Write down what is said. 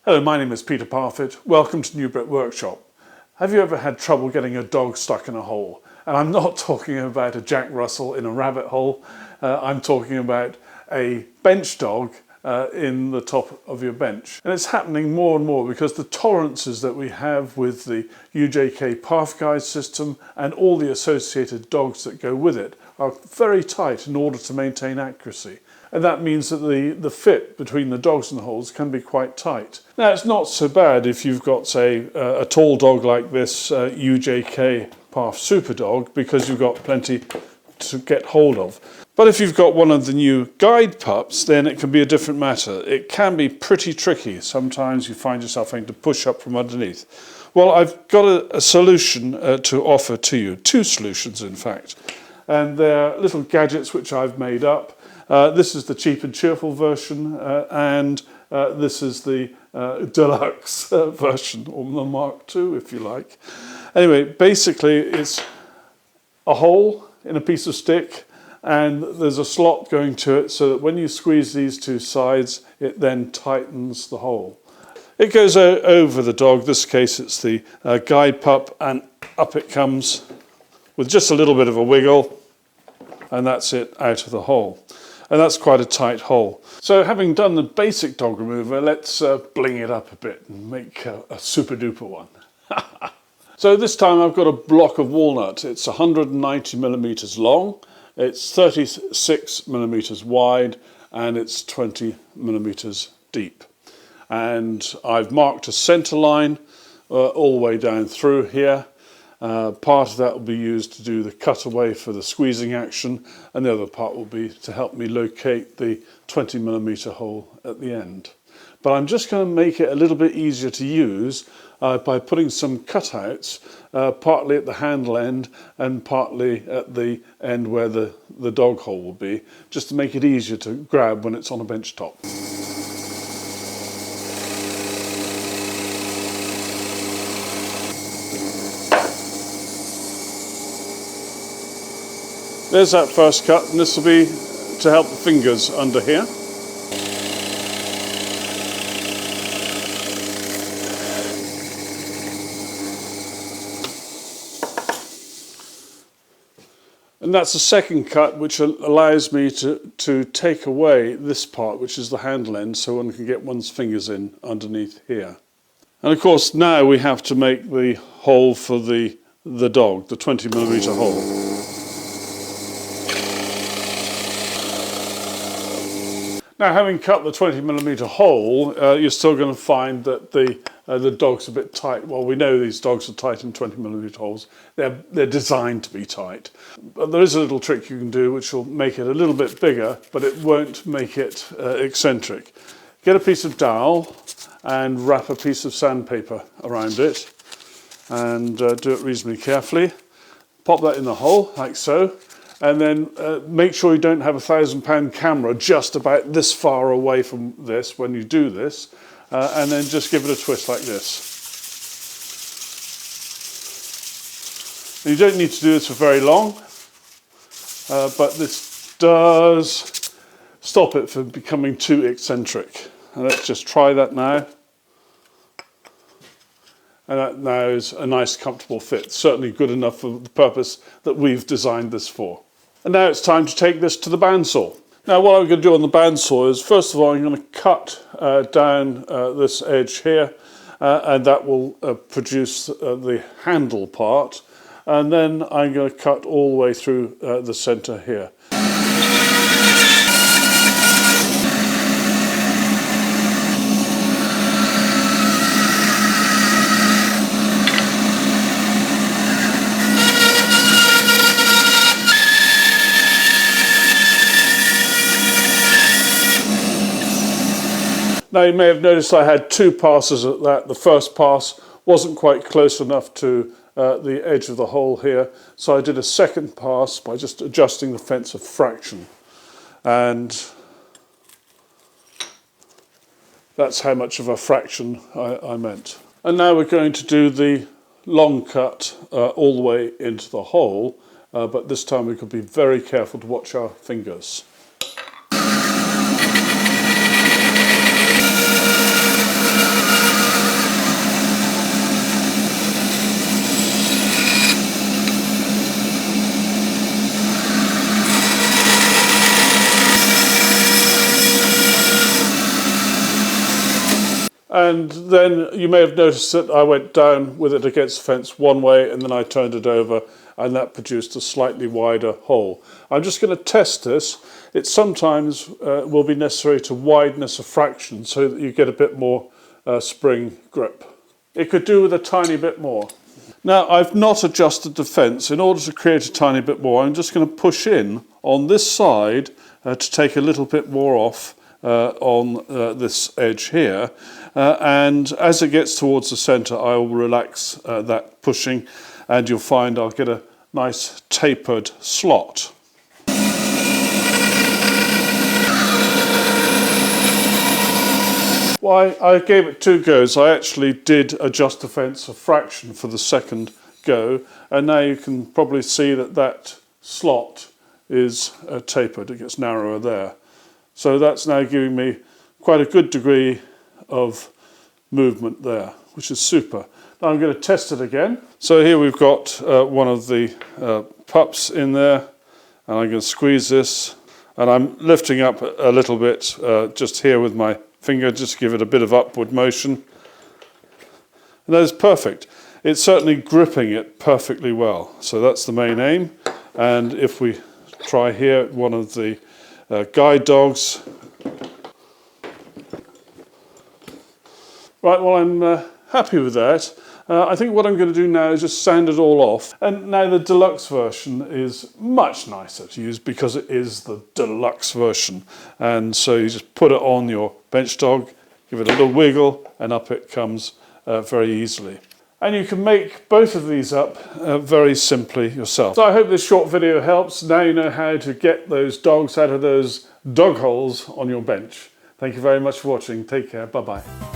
Hello, my name is Peter Parfitt. Welcome to New Brit Workshop. Have you ever had trouble getting a dog stuck in a hole? And I'm not talking about a Jack Russell in a rabbit hole. I'm talking about a bench dog in the top of your bench. And it's happening more and more because the tolerances that we have with the UJK path guide system and all the associated dogs that go with it are very tight in order to maintain accuracy. And that means that the fit between the dogs and the holes can be quite tight. Now, it's not so bad if you've got, say, a tall dog like this UJK Path Super Dog, because you've got plenty to get hold of. But if you've got one of the new guide pups, then it can be a different matter. It can be pretty tricky. Sometimes you find yourself having to push up from underneath. Well, I've got a solution to offer to you. Two solutions, in fact. And they're little gadgets which I've made up. This is the cheap and cheerful version, and this is the deluxe version, or the Mark II, if you like. Anyway, basically it's a hole in a piece of stick, and there's a slot going to it so that when you squeeze these two sides, it then tightens the hole. It goes over the dog. In this case, it's the guide pup, and up it comes with just a little bit of a wiggle, and that's it out of the hole. And that's quite a tight hole. So having done the basic dog remover, let's bling it up a bit and make a super duper one. So this time I've got a block of walnut. It's 190 millimeters long, it's 36 millimeters wide, and it's 20 millimeters deep. And I've marked a center line all the way down through here. Part of that will be used to do the cutaway for the squeezing action, and the other part will be to help me locate the 20 millimeter hole at the end. But I'm just going to make it a little bit easier to use by putting some cutouts, partly at the handle end and partly at the end where the dog hole will be, just to make it easier to grab when it's on a bench top. There's that first cut, and this will be to help the fingers under here. And that's the second cut, which allows me to take away this part, which is the handle end, so one can get one's fingers in underneath here. And of course now we have to make the hole for the dog, the 20 millimeter hole. Now, having cut the 20 millimeter hole, you're still going to find that the dog's a bit tight. Well, we know these dogs are tight in 20 millimeter holes. They're designed to be tight. But there is a little trick you can do which will make it a little bit bigger, but it won't make it eccentric. Get a piece of dowel and wrap a piece of sandpaper around it, and do it reasonably carefully. Pop that in the hole, like so. And then make sure you don't have a 1,000-pound camera just about this far away from this when you do this, and then just give it a twist like this. And you don't need to do this for very long, but this does stop it from becoming too eccentric. And let's just try that now. And that now is a nice comfortable fit, certainly good enough for the purpose that we've designed this for. And now it's time to take this to the bandsaw. Now what I'm going to do on the bandsaw is, first of all, I'm going to cut down this edge here, and that will produce the handle part, and then I'm going to cut all the way through the center here. Now you may have noticed I had two passes at that. The first pass wasn't quite close enough to the edge of the hole here, so I did a second pass by just adjusting the fence a fraction. And that's how much of a fraction I meant. And now we're going to do the long cut all the way into the hole, but this time we could be very careful to watch our fingers. And then you may have noticed that I went down with it against the fence one way and then I turned it over and that produced a slightly wider hole. I'm just going to test this. It sometimes will be necessary to widen this a fraction so that you get a bit more spring grip. It could do with a tiny bit more. Now I've not adjusted the fence. In order to create a tiny bit more, I'm just going to push in on this side to take a little bit more off on this edge here, and as it gets towards the centre I will relax that pushing and you'll find I'll get a nice tapered slot. Well, I gave it 2 goes. I actually did adjust the fence a fraction for the second go, and now you can probably see that that slot is tapered. It gets narrower there. So that's now giving me quite a good degree of movement there, which is super. Now I'm going to test it again. So here we've got one of the pups in there, and I'm going to squeeze this, and I'm lifting up a little bit just here with my finger, just to give it a bit of upward motion. And that is perfect. It's certainly gripping it perfectly well. So that's the main aim. And if we try here, one of the guide dogs. Right, well I'm happy with that. I think what I'm going to do now is just sand it all off. And now the deluxe version is much nicer to use because it is the deluxe version. And so you just put it on your bench dog, give it a little wiggle, and up it comes very easily. And you can make both of these up very simply yourself. So I hope this short video helps. Now you know how to get those dogs out of those dog holes on your bench. Thank you very much for watching. Take care. Bye-bye.